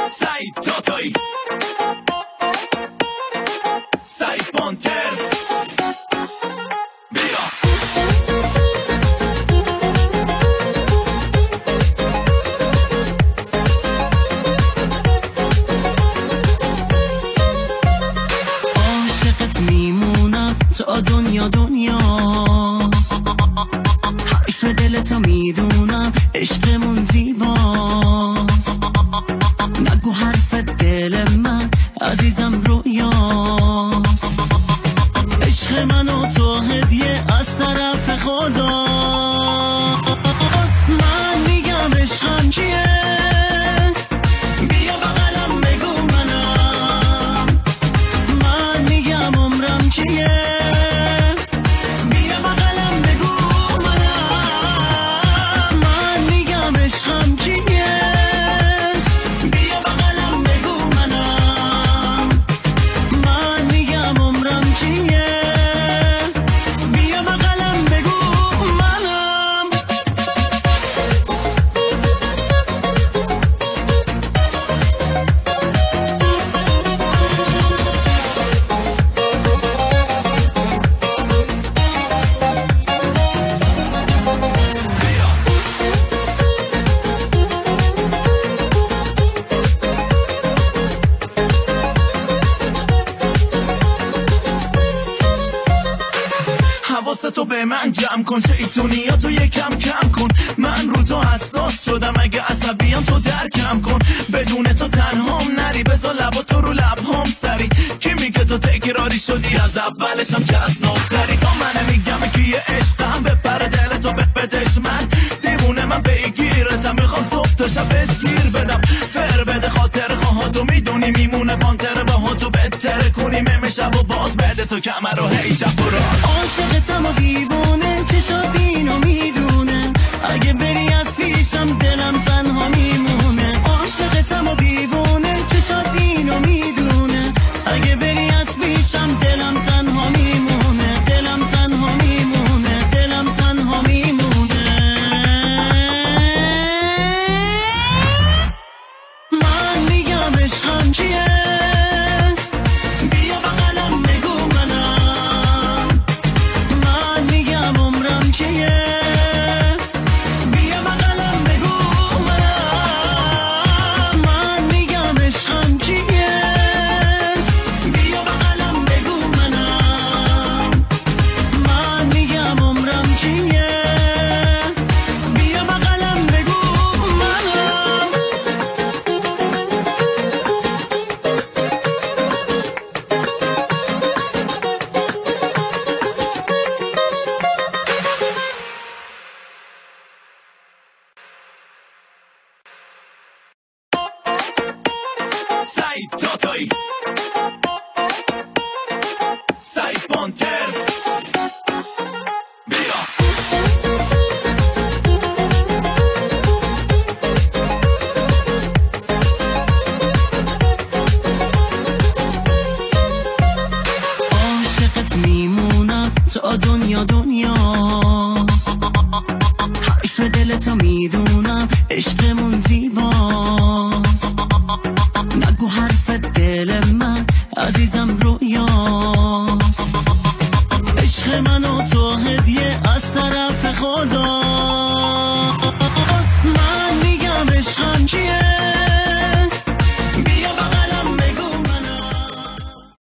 سعید تاتایی، سعید پانتر، بیا عاشقت میمونم تا دنیا دنیاست، حرف دلتو میدونم عشقمون زیباست. نگو حرف دل من عزیزم رویاست، عشق من و تو هدیه از طرف خداست. من میگم عشقم کیه، بیا بغلم بگو منم. من میگم عمرم کیه، بیا بغلم بگو منم. من میگم عشقم کیه، بیا بغلم بگو منم. من میگم عمرم کیه، بیا بغلم بگو منم. حواستو به من جمع کن، شیطونیاتو یکم کم کن. من رو تو حساس شدم، اگه عصبیم تو درکم کن. بدون تو تنهام نری، بذار لباتو رو لبهام سری. کی میگه تو تکراری شدی، از اولشم جذابتری. تا من میگم که یه عشقم بپره دلتو بدش. من دیوونه من بگیرتم، میخوام صبح تا شب گیر بدم. فر بده خاطر خواهاتو، میدونی میمونه پانتر با تو بهتره کنیم امشب و باز بده تو کمر رو هی چپ و راست. عاشقتم و دیوونه چشات اینو میدونه، اگه بری از پیشم دلم تنها میمونه. عاشقتم و دیوونه چشات اینو میدونه، اگه بری از پیشم دلم تنها میمونه. دلم تنها میمونه، دلم تنها میمونه. من میگم عشقم کیه، بیا بغلم بگو منم. من میگم عمرم کیه، بیا بغلم بگو منم. من میگم عشقم کیه، بیا بغلم بگو منم. من میگم عمرم کیه، بیا بغلم بگو منم. سعید تاتایی، سعید پانتر، بیا عاشقت میمونم تا دنیا دنیاست، حرف دلتو میدونم عشقمون زیباست.